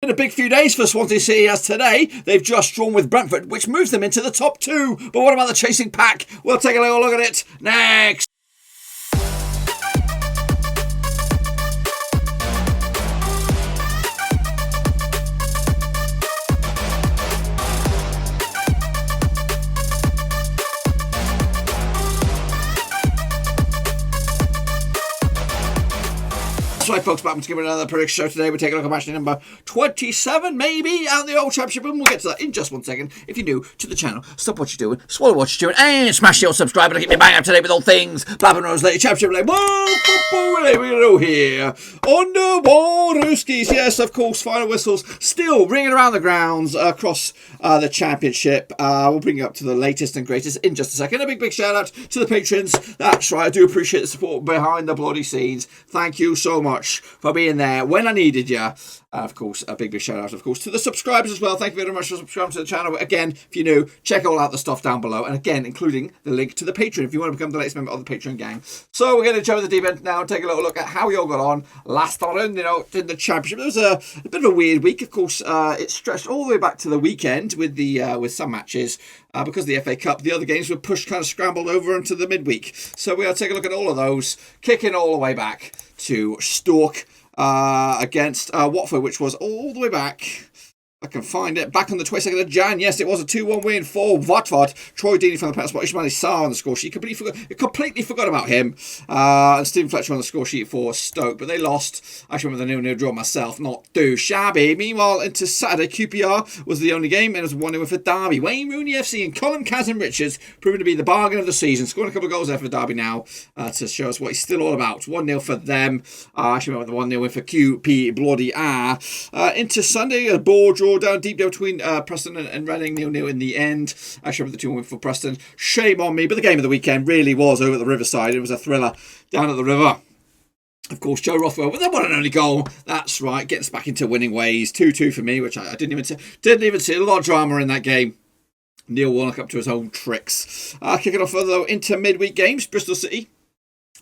Been a big few days for Swansea City, as today they've just drawn with Brentford, which moves them into the top two. But what about the chasing pack? We'll take a little look at it next. That's right, folks, back to give it another prediction show today. We're taking a look at match number 27, maybe, out the old championship, and we'll get to that in just one second. If you're new to the channel, stop what you're doing, swallow what you're doing, and smash your subscribe button to keep me bang up to date with all things Blackburn Rovers Late Championship. Like, whoa, we go here on the Roverseas. Yes, of course, final whistles still ringing around the grounds across the championship. We'll bring you up to the latest and greatest in just a second. A big shout out to the patrons. That's right, I do appreciate the support behind the bloody scenes. Thank you so much for being there when I needed you. Of course, a big shout out, of course, to the subscribers as well. Thank you very much for subscribing to the channel. Again, if you're new, check all out the stuff down below. And again, including the link to the Patreon if you want to become the latest member of the Patreon gang. So we're going to jump into the deep end now and take a little look at how we all got on last round, in the championship. It was a bit of a weird week. Of course, it stretched all the way back to the weekend with with some matches. Because of the FA Cup, the other games were pushed, kind of scrambled over into the midweek. So we'll take a look at all of those, kicking all the way back to Stoke against Watford, which was all the way back. I can find it. Back on the 22nd of Jan. Yes, it was a 2-1 win for Watford. Troy Deeney from the penalty spot. Ismail Sarr on the score sheet. Completely forgot about him. And Stephen Fletcher on the score sheet for Stoke. But they lost. I remember the 0-0 draw myself. Not too shabby. Meanwhile, into Saturday, QPR was the only game. And it was 1-0 win for Derby. Wayne Rooney FC and Colin Kazim-Richards proving to be the bargain of the season. Scoring a couple of goals there for Derby now to show us what he's still all about. 1-0 for them. I remember the 1-0 win for QPR. Into Sunday, a ball draw down deep down between Preston and Reading, 0-0 in the end. Actually, the 2-1 win for Preston. Shame on me, but the game of the weekend really was over at the Riverside. It was a thriller down at the river. Of course, Joe Rothwell with the one and only goal. That's right, getting us back into winning ways. 2-2 for me, which I didn't even see. A lot of drama in that game. Neil Warnock up to his own tricks. Kicking off though into midweek games. Bristol City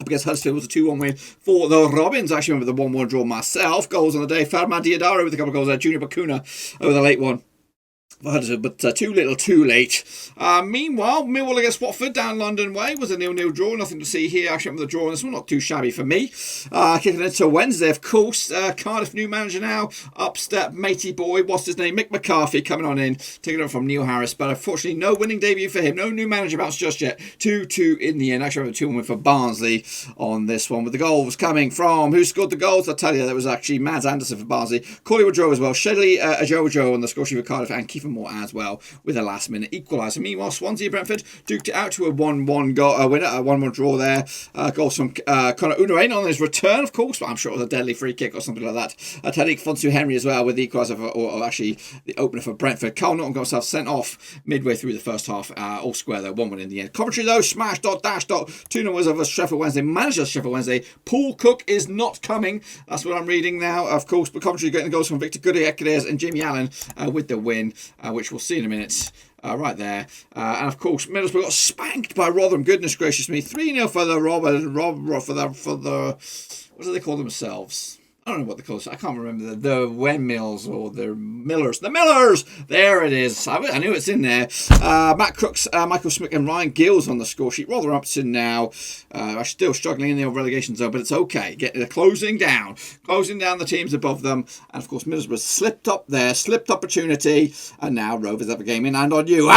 up against Huddersfield was a 2-1 win for the Robins. I actually remember the 1-1 draw myself. Goals on the day. Farman Diodaro with a couple of goals there. Junior Bakuna over the late one. But too little, too late. Meanwhile, Millwall against Watford down London way was a 0-0 draw. Nothing to see here. Actually, the draw on this one, not too shabby for me. Kicking into Wednesday, of course. Cardiff new manager now. Upstep matey boy. What's his name? Mick McCarthy coming on in. Taking it from Neil Harris. But unfortunately, no winning debut for him. No new manager bounce just yet. 2-2 in the end. Actually, a 2-1 win for Barnsley on this one. With the goals coming from... Who scored the goals? I'll tell you, that was actually Mads Anderson for Barnsley. Corley Woodrow as well. Shedley Ajojo on the score sheet for Cardiff. And Kiefer Moore as well with a last minute equaliser. Meanwhile, Swansea Brentford duked it out to a 1-1 goal winner, a 1-1 draw there. Goals from Conor Unarain on his return, of course, but I'm sure it was a deadly free kick or something like that. Tariq Fonsu Henry as well with the equaliser or actually the opener for Brentford. Carl Norton got himself sent off midway through the first half. All square though, 1-1 in the end. Coventry though, smash dot dash dot 2-0 was over Sheffield Wednesday. Manager Sheffield Wednesday. Paul Cook is not coming. That's what I'm reading now, of course. But Coventry getting the goals from Victor Gudde-Ekers and Jimmy Allen with the win, which we'll see in a minute. Right there. And of course, Middlesbrough got spanked by Rotherham. Goodness gracious me. 3-0 for the what do they call themselves? I don't know what they call it. I can't remember the Windmills or the Millers. The Millers! There it is. I knew it's in there. Matt Crooks, Michael Smick and Ryan Gills on the score sheet. Rotherham up to now. Are still struggling in the relegation zone, but it's okay. They're closing down the teams above them. And of course, Middlesbrough slipped up there, slipped opportunity. And now Rovers have a game in hand on you.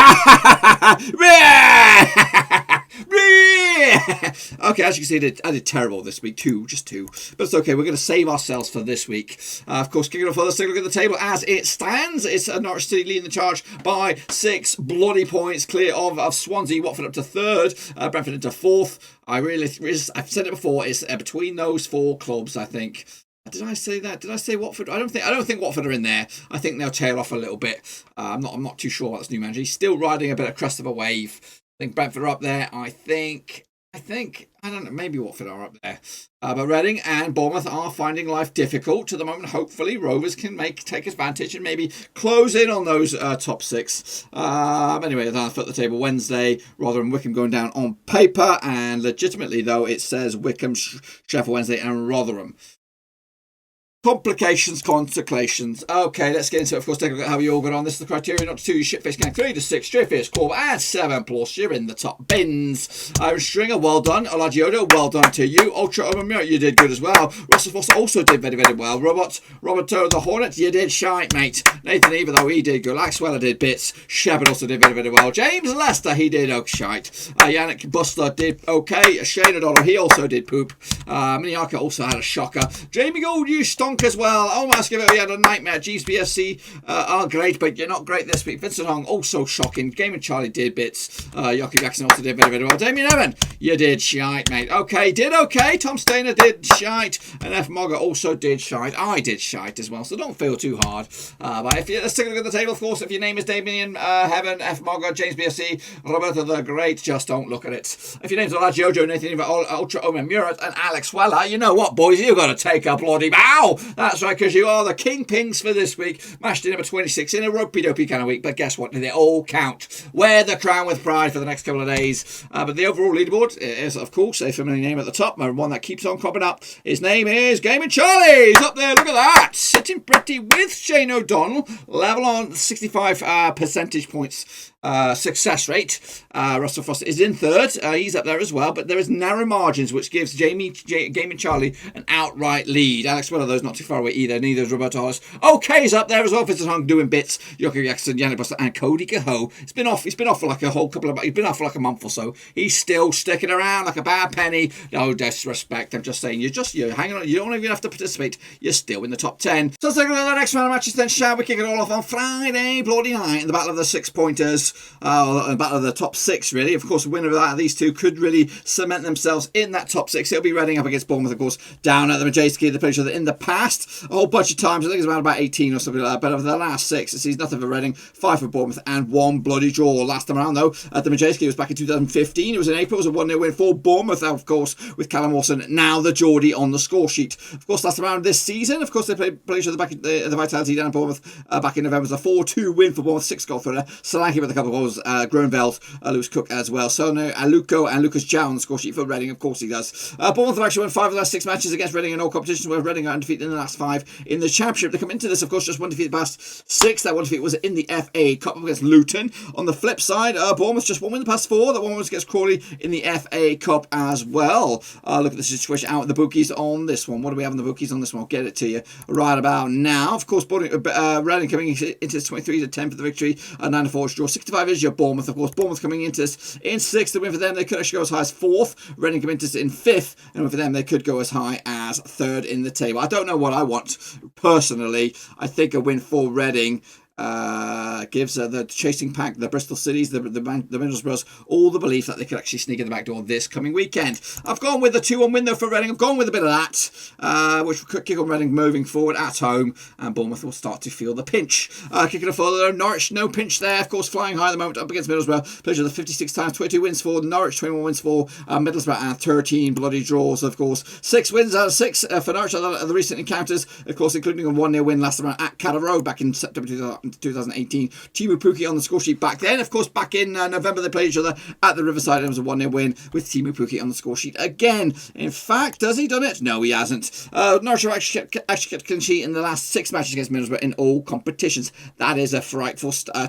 Okay, as you can see, I did terrible this week too, just two. But it's okay, we're going to save ourselves for this week. Of course, kicking off, let's take a look at the table as it stands. It's Norwich City leading the charge by 6 bloody points, clear of Swansea. Watford up to 3rd, Brentford into 4th. I've said it before, it's between those 4 clubs, I think. Did I say that? Did I say Watford? I don't think Watford are in there. I think they'll tail off a little bit. I'm not too sure about this new manager. He's still riding a bit of crest of a wave. I think Brentford are up there. I don't know, maybe Watford are up there. But Reading and Bournemouth are finding life difficult to the moment. Hopefully, Rovers can take advantage and maybe close in on those top 6. Anyway, down the table Wednesday, Rotherham and Wycombe going down on paper. And legitimately, though, it says Wycombe, Sheffield Wednesday and Rotherham. Complications, contemplations. Okay, let's get into it. Of course, take a look at how you all got on. This is the criteria. Not to 2, shitface gang 3 to 6, straightface core, and 7 plus. You're in the top bins. Iron Stringer, well done. Olagiodo, well done to you. Ultra Omamura, you did good as well. Russell Foster also did very, very well. Roberto the Hornet, you did shite, mate. Nathan Eva, though, he did good. Laxweller did bits. Shepard also did very, very well. James Lester, he did shite. Yannick Bustler did okay. Shane O'Donnell, he also did poop. Miniaka also had a shocker. Jamie Gold, you stunk as well. Almost give it, he had a nightmare. GBSC are great, but you're not great this week. Vincent Hong, also shocking. Game and Charlie did bits. Yoki Jackson also did very, very well. Damien Evan, you did shite, mate. Okay, did okay. Tom Stainer did shite. And F. Mogger also did shite. I did shite as well, so don't feel too hard. But if you, let's take a look at the table, of course. If your name is Damien, Heaven, F. Mogger, James BSC, Roberto the Great, just don't look at it. If your name's Olad Jojo, Nathan Ultra Omen Murat, and Alex Weller, you know what, boys? You've got to take a bloody bow. That's right, because you are the kingpins for this week. Matchday number 26 in a ropey-dopey kind of week, but guess what? They all count. Wear the crown with pride for the next couple of days. But the overall leaderboard is, of course, a familiar name at the top, and one that keeps on cropping up. His name is Gaming Charlie. He's up there, look at that. Sitting pretty with Shane O'Donnell, level on 65 percentage points. Success rate. Russell Foster is in third. He's up there as well, but there is narrow margins, which gives Game and Charlie an outright lead. Alex Weller, those not too far away either. Neither is Roberto Hollis. OK's up there as well. Vincent Hung doing bits. Yoki Jackson, Yannick Buster, and Cody Cahoe. He's been off for like a whole couple of. He's been off for like a month or so. He's still sticking around like a bad penny. No disrespect. I'm just saying. You're hanging on. You don't even have to participate. You're still in the top 10. So let's take a look at the next round of matches. Then shall we kick it all off on Friday bloody night in the battle of the 6 pointers. Battle of the top 6, really. Of course, the winner of that, these two could really cement themselves in that top 6. It'll be Reading up against Bournemouth, of course, down at the Matchday. They played each other in the past a whole bunch of times. I think it's about 18 or something like that. But over the last 6, it sees nothing for Reading, 5 for Bournemouth, and 1 bloody draw. Last time around, though, at the Matchday, it was back in 2015. It was in April. It was a 1-0 win for Bournemouth, of course, with Callum Wilson, now the Geordie on the score sheet. Of course, last time around this season, of course, they played each other back at the Vitality down in Bournemouth back in November. It was a 4-2 win for Bournemouth, 6-goal thriller. Solanke with a couple of goals, Groenveld, Lewis Cook as well. So no, Aluko and Lucas Jow on the score sheet for Reading. Of course he does. Bournemouth have actually won 5 of the last 6 matches against Reading in all competitions, where Reading are undefeated in the last 5 in the Championship. They come into this, of course, just 1 defeat the past 6. That 1 defeat was in the FA Cup against Luton. On the flip side, Bournemouth just 1 win the past 4. That 1 was against Crawley in the FA Cup as well. Look at the situation out at the bookies on this one. What do we have in the bookies on this one? I'll get it to you right about now. Of course, Reading coming into this 23 to 10 for the victory. 9 to 4 draw. 65 is your Bournemouth. Of course, Bournemouth coming into this in 6th. The win for them, they could actually go as high as 4th. Reading come into this in 5th, and for them, they could go as high as 3rd in the table. I don't know what I want personally. I think a win for Reading gives the chasing pack, the Bristol Cities, the Middlesbroughs, all the belief that they could actually sneak in the back door this coming weekend. I've gone with the 2-1 win though for Reading. I've gone with a bit of that, which could kick on Reading moving forward at home, and Bournemouth will start to feel the pinch. Kicking it further, Norwich, no pinch there, of course, flying high at the moment up against Middlesbrough. Played the 56 times, 22 wins for Norwich, 21 wins for Middlesbrough, and 13 bloody draws, of course. 6 wins out of 6 for Norwich at the recent encounters, of course, including a 1-0 win last time at Cardiff Road back in September 2018. Timu Pukki on the score sheet back then. Of course, back in November, they played each other at the Riverside, and it was a 1-0 win with Timu Pukki on the score sheet again. In fact, has he done it? No, he hasn't. Norwich have actually kept clean sheet in the last 6 matches against Middlesbrough in all competitions. That is a frightful stat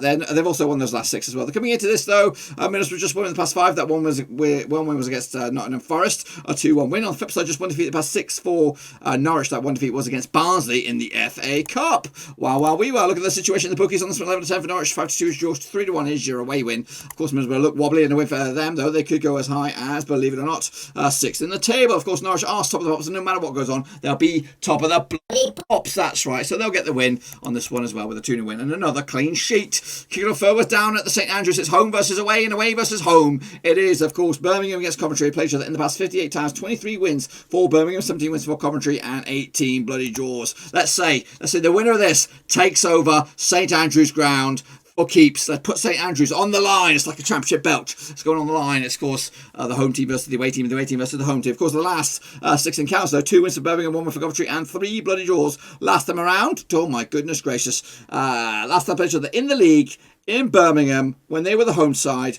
then. They've also won those last 6 as well. They're coming into this, though. Middlesbrough just won in the past 5. That one win was against Nottingham Forest, a 2-1 win. On the flip side, just 1 defeat the past 6 for Norwich. That 1 defeat was against Barnsley in the FA Cup. While we were, look at the situation in the bookies on this one. 11 to 10 for Norwich, 5 to 2 is draws, 3 to 1 is your away win. Of course, Middlesbrough look wobbly in a win for them, though. They could go as high as, believe it or not, 6th in the table. Of course, Norwich are top of the pops, and no matter what goes on, they'll be top of the bloody pops. That's right. So they'll get the win on this one as well with a 2-0 win and another clean sheet. Kicking off forward down at the St Andrews. It's home versus away and away versus home. It is, of course, Birmingham against Coventry. Played each other in the past 58 times, 23 wins for Birmingham, 17 wins for Coventry, and 18 bloody draws. Let's say the winner of this takes over St Andrews ground for keeps. Let's put St Andrews on the line. It's like a championship belt. It's going on the line. It's, of course, the home team versus the away team, and the away team versus the home team. Of course, the last 6 encounters, though, 2 wins for Birmingham, 1 win for Coventry, and 3 bloody draws last time around. Oh, my goodness gracious. Last time played each other in the league in Birmingham when they were the home side.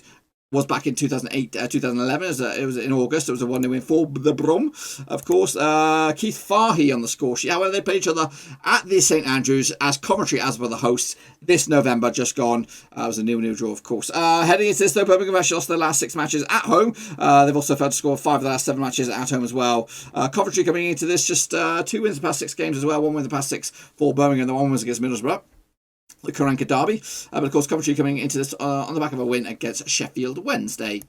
was back in 2008, 2011. It was in August. It was a 1-0 win for the Brum, of course. Keith Farhey on the score sheet. However, they played each other at the St Andrews as Coventry as were the hosts this November, just gone. It was a 0-0 draw, of course. Heading into this, though, Birmingham actually lost their last 6 matches at home. They've also failed to score 5 of the last 7 matches at home as well. Coventry coming into this, just 2 wins in the past 6 games as well. 1 win in the past 6 for Birmingham. The 1 was against Middlesbrough, the Karanka derby, but of course Coventry coming into this on the back of a win against Sheffield Wednesday.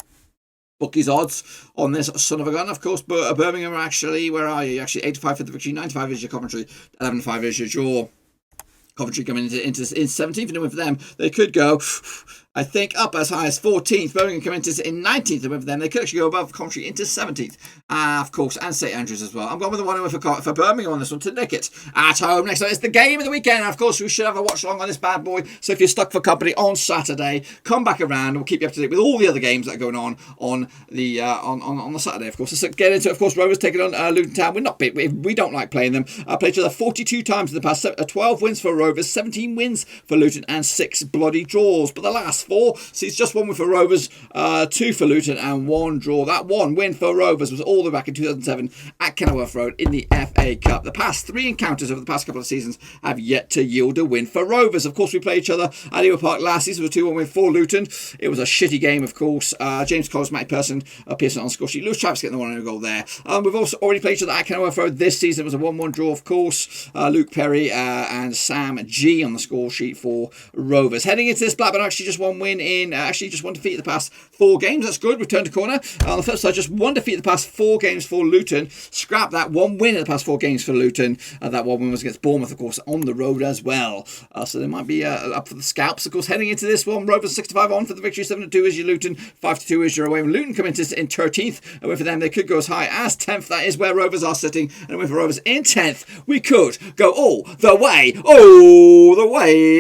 Bookies odds on this son of a gun, of course, but Birmingham are actually, where are you? Actually 85 for the victory, 95 is your Coventry, 11-5 is your draw. Coventry coming into this in 17th, and a win for them. They could go, I think, up as high as 14th. Birmingham coming into this in 19th, and win for them. They could actually go above Coventry into 17th, of course, and St Andrews as well. I'm going with the 1-0 for Birmingham on this one to nick it at home. Next up is the game of the weekend. And of course, we should have a watch along on this bad boy. So if you're stuck for company on Saturday, come back around. We'll keep you up to date with all the other games that are going on the on the Saturday, of course. Let's get into it. Of course, Rovers taking on Luton Town. We don't like playing them. Played each other 42 times in the past. 12 wins for Rovers, 17 wins for Luton, and 6 bloody draws. But the last 4 sees just 1 win for Rovers, 2 for Luton, and 1 draw. That 1 win for Rovers was all the way back in 2007 at Kenilworth Road in the FA Cup. The past 3 encounters over the past couple of seasons have yet to yield a win for Rovers. Of course, we played each other at Ewood Park last season with a 2-1 win for Luton. It was a shitty game, of course. James Collins, Matty Pearson on score sheet. Lewis Travis getting the 1-0 goal there. We've also already played each other at Kenilworth Road this season. It was a 1-1 draw, of course. Luke Perry and Sam G on the score sheet for Rovers. Heading into this, Blackburn actually just 1 win in, just 1 defeat in the past 4 games. That's good. We've turned a corner. On the flip side, just 1 defeat in the past 4 games for Luton. Scrap that, 1 win in the past 4 games for Luton. That 1 win was against Bournemouth, of course, on the road as well. So they might be up for the scalps. Of course, heading into this one, Rovers 65 on for the victory. 7-2 is your Luton. 5-2 is your away. When Luton come into this in 13th, and for them, they could go as high as 10th. That is where Rovers are sitting. And a win for Rovers in 10th, we could go all the way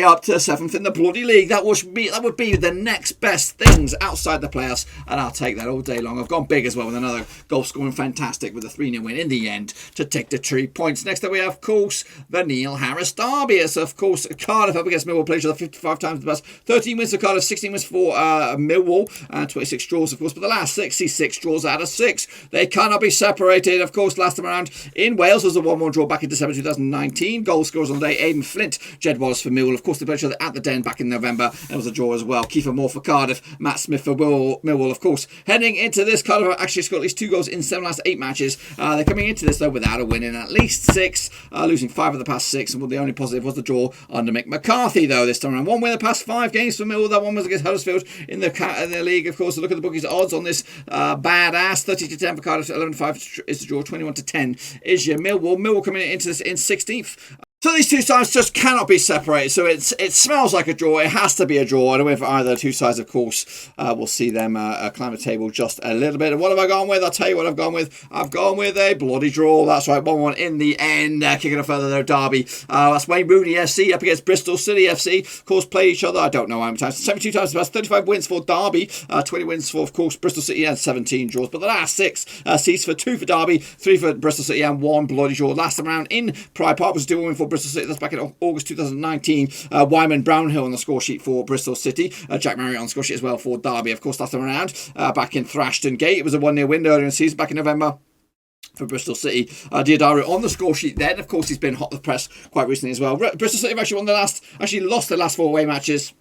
up to 7th in the bloody league. That would be the next best things outside the playoffs, and I'll take that all day long. I've gone big as well with another goal scoring fantastic with a 3-0 win in the end to take the 3 points. Next up we have, of course, the Neil Harris derby. It's, of course, Cardiff up against Millwall. Played each other 55 times in the past. 13 wins for Cardiff, 16 wins for Millwall, and 26 draws, of course. But the last 6 draws out of 6. They cannot be separated. Of course, last time around in Wales was a 1-1 draw back in December 2019. Goal scorers on the day, Aidan Flint, Jed Wallace for Millwall. Of course, they played each other at the Den back in November, and it was a draw as well. Kiefer Moore for Cardiff, Matt Smith for Millwall, of course. Heading into this, Cardiff actually scored at least 2 goals in 7 last 8 matches. They're coming into this, though, without a win in at least 6, losing 5 of the past 6, and the only positive was the draw under Mick McCarthy, though, this time around. 1 win in the past 5 games for Millwall. That one was against Huddersfield in the league, of course. So look at the bookies' odds on this badass. 30-10 for Cardiff, 11-5 is the draw, 21-10 is your Millwall. Millwall coming into this in 16th. So these 2 sides just cannot be separated. So it smells like a draw. It has to be a draw. And if either 2 sides, of course, we'll see them climb the table just a little bit. And what have I gone with? I'll tell you what I've gone with. I've gone with a bloody draw. That's right, 1-1 in the end. Kicking it further there, Derby. That's Wayne Rooney FC up against Bristol City FC. Of course, play each other. I don't know how many times. 72 times the past. 35 wins for Derby. 20 wins for, of course, Bristol City, and 17 draws. But the last 6 seats for 2 for Derby, 3 for Bristol City, and 1 bloody draw. Last time around in Pride Park was a 2-1 win for Bristol City. That's back in August 2019. Wyman Brownhill on the score sheet for Bristol City. Jack Marriott on the score sheet as well for Derby. Of course, last time around back in Thrashton Gate, it was a 1-0 win earlier in the season back in November for Bristol City. Diodaro on the score sheet then. Of course, he's been hot off the press quite recently as well. Bristol City have actually lost their last 4 away matches.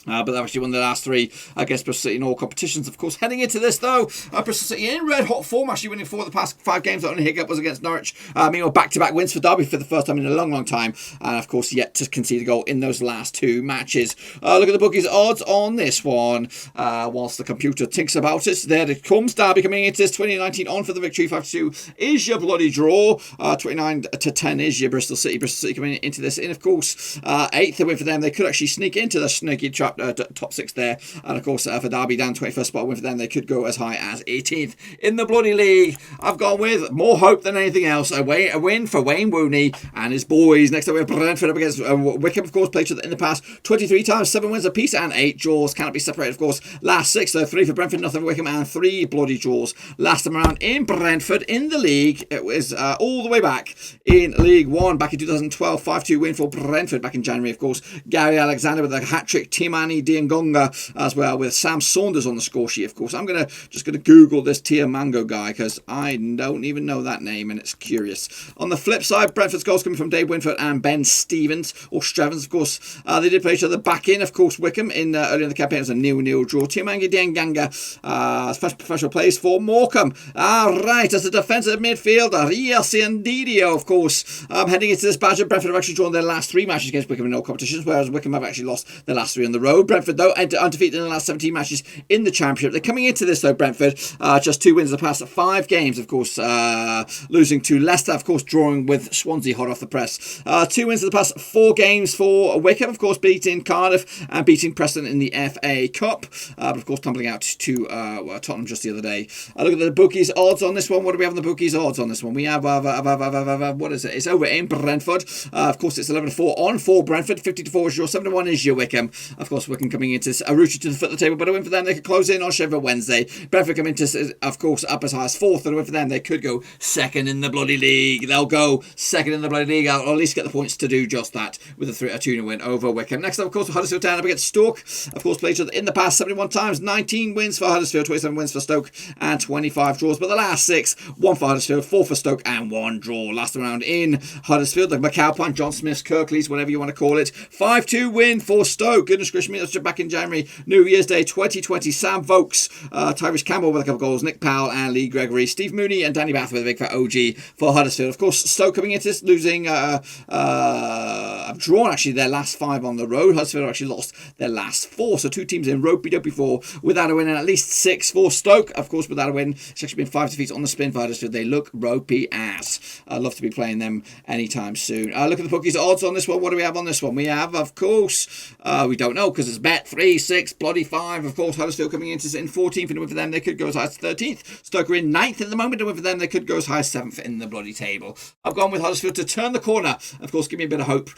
But they've actually won the last 3 against Bristol City in all competitions. Of course, heading into this, though, Bristol City in red hot form, actually winning 4 of the past 5 games. The only hiccup was against Norwich. Meanwhile, back-to-back wins for Derby for the first time in a long, long time. And, of course, yet to concede a goal in those last 2 matches. Look at the bookies' odds on this one. Whilst the computer thinks about it, there it comes. Derby coming into this 2019 on for the victory. 5-2 is your bloody draw. 29-10 is your Bristol City. Bristol City coming into this in, of course, 8th win for them. They could actually sneak into the sneaky trap. Top 6 there, and of course for Derby down 21st spot win for them. They could go as high as 18th in the bloody league. I've gone with more hope than anything else. A win for Wayne Rooney and his boys. Next up we have Brentford up against Wycombe. Of course, played each other in the past 23 times, 7 wins apiece and 8 draws. Cannot be separated, of course. Last 6, so 3 for Brentford, nothing for Wycombe, and 3 bloody draws. Last time around in Brentford in the league, it was all the way back in League 1 back in 2012. 5-2 win for Brentford back in January, of course. Gary Alexander with a hat-trick team Tiamani Diangonga as well, with Sam Saunders on the score sheet, of course. I'm just gonna Google this Tiamango guy, because I don't even know that name, and it's curious. On the flip side, Brentford's goals coming from Dave Winford and Ben Stevens, or Strevens, of course. They did play each other back in, of course, Wycombe in earlier in the campaign. It was a 0-0 draw. Tiamani Diangonga, first professional plays for Morecambe. Right, as a defensive midfielder, Didio, of course. Heading into this badge, Brentford have actually drawn their last 3 matches against Wycombe in all competitions, whereas Wycombe have actually lost their last 3 on the road. Brentford, though, undefeated in the last 17 matches in the Championship. They're coming into this, though, Brentford, just 2 wins in the past 5 games, of course, losing to Leicester, of course, drawing with Swansea hot off the press. 2 wins in the past 4 games for Wycombe, of course, beating Cardiff and beating Preston in the FA Cup, but of course tumbling out to Tottenham just the other day. Look at the bookies odds on this one. What do we have on the bookies odds on this one? We have, what is it? It's over in Brentford. Of course, it's 11-4 on for Brentford. 50-4 is your 7-1 is your Wycombe. Of course, Wycombe coming into a rooted to the foot of the table, but a win for them. They could close in on Sheffield Wednesday. Brentford coming into, of course, up as high as 4th, and a win for them. They could go 2nd in the bloody league. They'll go 2nd in the bloody league, or at least get the points to do just that with a 2-0 win over Wycombe. Next up, of course, Huddersfield Town up against Stoke. Of course, played each other in the past 71 times, 19 wins for Huddersfield, 27 wins for Stoke, and 25 draws. But the last 6, 1 for Huddersfield, 4 for Stoke, and 1 draw. Last round in Huddersfield, the McAlpine, John Smith's, Kirklees, whatever you want to call it. 5-2 win for Stoke. Goodness gracious me, that's just back in January, New Year's Day 2020. Sam Vokes, Tyrese Campbell with a couple of goals, Nick Powell and Lee Gregory, Steve Mooney and Danny Bath with a big fat OG for Huddersfield. Of course, Stoke coming into this, losing, have drawn actually their last 5 on the road. Huddersfield have actually lost their last 4, so 2 teams in ropey dopey 4 without a win, and at least 6 for Stoke. Of course, without a win, it's actually been 5 defeats on the spin for Huddersfield. They look ropey ass. I'd love to be playing them anytime soon. Look at the bookies odds on this one. What do we have on this one? We have, of course, we don't know because it's bet 3, 6, bloody 5. Of course, Huddersfield coming into in 14th, and a win for them, they could go as high as 13th. Stoke are in 9th at the moment, and a win for them, they could go as high as 7th in the bloody table. I've gone with Huddersfield to turn the corner. Of course, give me a bit of hope,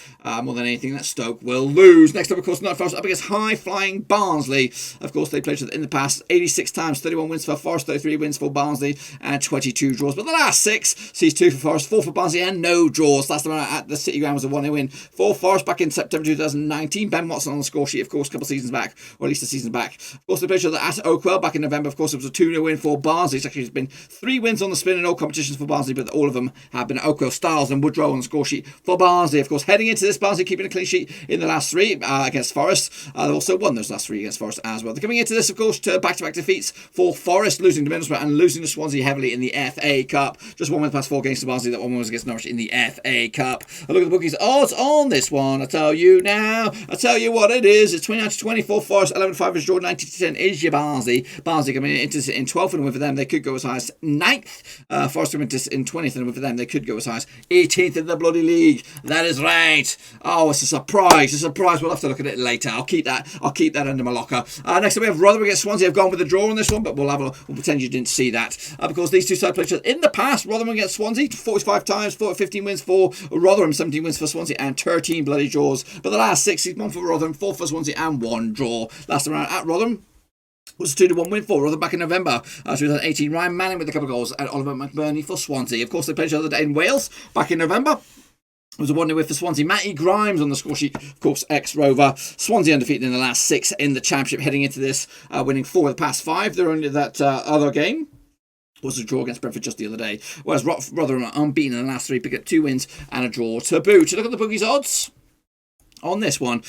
more than anything, that Stoke will lose. Next up, of course, Nottingham Forest up against high-flying Barnsley. Of course, they played in the past 86 times, 31 wins for Forest, 33 wins for Barnsley, and 22 draws. But the last 6 sees 2 for Forest, 4 for Barnsley, and no draws. Last time at the City Ground was a 1-0 win for Forest back in September 2019. Ben Watson on the score sheet, of course, a couple of seasons back, or at least a season back. Of course, they played at Oakwell back in November. Of course, it was a 2-0 win for Barnsley. It's actually been 3 wins on the spin in all competitions for Barnsley, but all of them have been Oakwell. Styles and Woodrow on the score sheet for Barnsley. Of course, heading into this, Barnsley keeping a clean sheet in the last 3 against Forest. They've also won those last 3 against Forest as well. They're coming into this, of course, to back-to-back defeats for Forest, losing to Middlesbrough and losing to Swansea heavily in the FA Cup. Just 1 win the past 4 games to Barnsley. That 1 was against Norwich in the FA Cup. A look at the bookies odds on this one. I tell you now. I tell you what it is. It's 29-24 Forest, 11-5 is draw, 90-10 is your Barnsley. Barnsley coming into in 12th, and a win for them, they could go as high as 9th. Forest coming into in 20th, and a win for them, they could go as high as 18th in the bloody league. That is right. Oh, it's a surprise. It's a surprise. We'll have to look at it later. I'll keep that under my locker. Next up, we have Rotherham against Swansea. I've gone with the draw on this one, but we'll pretend you didn't see that. Because these two sides played each other in the past. Rotherham against Swansea, 45 times, 15 wins for Rotherham, 17 wins for Swansea, and 13 bloody draws. But the last 6, 1 for Rotherham, 4 for Swansea, and 1 draw. Last time around at Rotherham was a 2-1 win for Rotherham back in November 2018. Ryan Manning with a couple of goals, and Oliver McBurney for Swansea. Of course, they played each other in Wales back in November. It was a 1-0 win for Swansea. Matty Grimes on the score sheet, of course, ex-Rover. Swansea undefeated in the last 6 in the Championship, heading into this, winning 4 of the past 5. They're only that other game was a draw against Brentford just the other day. Whereas Rotherham are unbeaten in the last 3, pick up 2 wins and a draw to boot. Look at the bookies odds. On this one,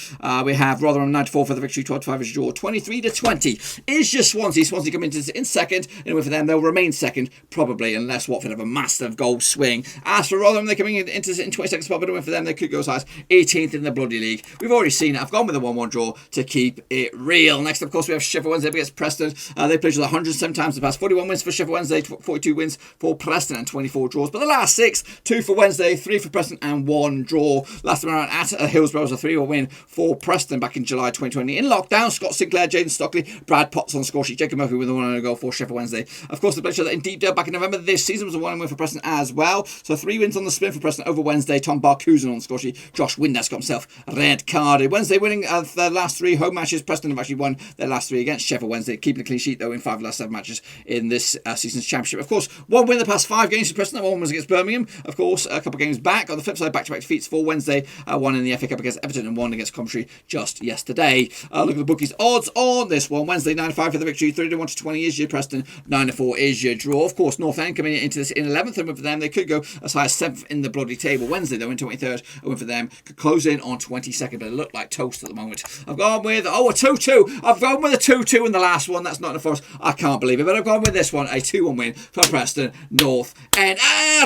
we have Rotherham 94 for the victory, 12-5 is draw, 23-20 is just Swansea. Swansea come into in second, and for them, they'll remain second, probably, unless Watford have a massive goal swing. As for Rotherham, they're coming into in 22nd spot, but a win for them, they could go as high as 18th in the bloody league. We've already seen it. I've gone with a 1-1 draw to keep it real. Next, of course, we have Sheffield Wednesday against Preston. They played with 107 times in the past, 41 wins for Sheffield Wednesday, 42 wins for Preston, and 24 draws. But the last 6, 2 for Wednesday, 3 for Preston, and 1 draw. Last time around at Hillsborough was a 3-1 win for Preston back in July 2020. In lockdown, Scott Sinclair, Jaden Stockley, Brad Potts on the score sheet, Jacob Murphy with a 1-0 goal for Sheffield Wednesday. Of course, they played each other in Deepdale back in November. This season was a 1-0 win for Preston as well. So 3 wins on the spin for Preston over Wednesday. Tom Barcusen on the score sheet. Josh Windass got himself red carded. Wednesday winning their last 3 home matches. Preston have actually won their last 3 against Sheffield Wednesday, keeping a clean sheet though in 5 of the last 7 matches in this season's Championship. Of course, 1 win the past 5 games for Preston. That 1 was against Birmingham. Of course, a couple of games back. On the flip side, back-to-back defeats for Wednesday. 1 in the FA Cup against Everton, and won against Coventry just yesterday. Look at the bookies' odds on this one. Wednesday, 9-5 for the victory. 3-1 to 20 is your Preston. 9-4 is your draw. Of course, North End coming into this in 11th, and for them, they could go as high as 7th in the bloody table. Wednesday, they went 23rd, and for them, could close in on 22nd, but it looked like toast at the moment. I've gone with, a 2-2. I've gone with a 2-2 in the last one. That's not enough for us. I can't believe it, but I've gone with this one, a 2-1 win for Preston North. And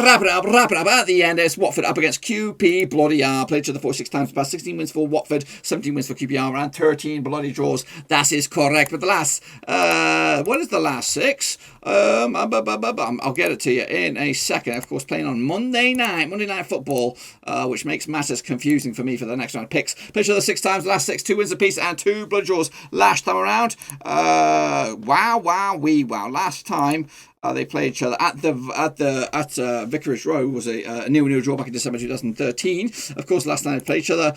wrap it up. At the end, it's Watford up against QPR. Played each other 46 times past. 16 wins for Watford, 17 wins for QPR, and 13 bloody draws. That is correct. But the last, what is the last 6? I'll get it to you in a second. Of course, playing on Monday night football, which makes matters confusing for me for the next round of picks. Played each other 6 times, the last 6, 2 wins apiece, and 2 blood draws last time around. Wow. Last time they played each other at Vicarage Road was a new draw back in December 2013. Of course, last time they played each other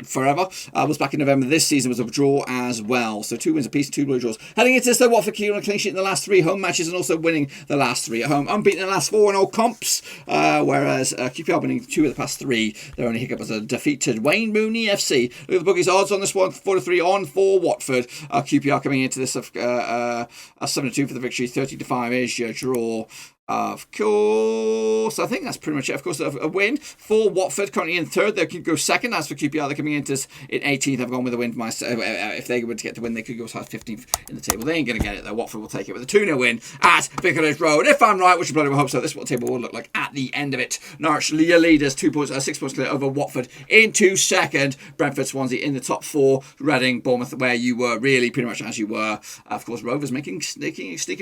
forever was back in November. This season was a draw as well. So 2 wins apiece, 2 blood draws. Heading into this, though, Watford keeping a clean sheet in the last 3 home matches and also winning the last 3 at home. Unbeaten in the last 4 in all comps, whereas QPR winning 2 of the past 3. Their only hiccup was a defeated Wayne Mooney FC. Look at the bookies' odds on this one: 4-3 on for Watford. QPR coming into this 7-2 for the victory, 30-5 is your draw. Of course, I think that's pretty much it. Of course, a win for Watford, currently in 3rd. They could go 2nd. As for QPR, they're coming into this in 18th. I've gone with a win for myself. If they were to get the win, they could go as high as 15th in the table. They ain't going to get it, though. Watford will take it with a 2-0 win at Vicarage Road. If I'm right, which I bloody well hope so, this is what the table will look like at the end of it. Norwich leaders, 6 points clear over Watford into 2nd. Brentford, Swansea in the top 4. Reading, Bournemouth, where you were really pretty much as you were. Of course, Rovers sneaking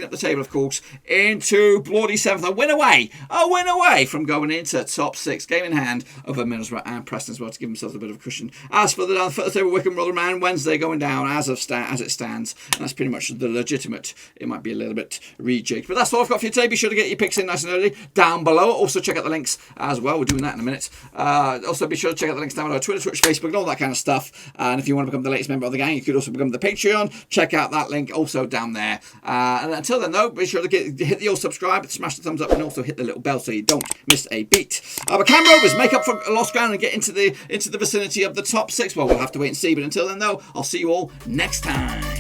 up the table, of course, into bloody 7th. A win away from going into top 6. Game in hand over Middlesbrough and Preston as well to give themselves a bit of a cushion. As for the down foot table, Wycombe, Rotherham, and Wednesday going down as it stands. And that's pretty much the legitimate. It might be a little bit rejigged. But that's all I've got for you today. Be sure to get your picks in nice and early down below. Also check out the links as well. We're doing that in a minute. Also be sure to check out the links down below. Twitter, Twitch, Facebook, and all that kind of stuff. And if you want to become the latest member of the gang, you could also become the Patreon. Check out that link also down there. And until then, though, be sure to hit the old subscribe, smash the thumbs up, and also hit the little bell so you don't miss a beat. But can Rovers make up for lost ground and get into the vicinity of the top 6? Well, we'll have to wait and see. But until then, though, I'll see you all next time.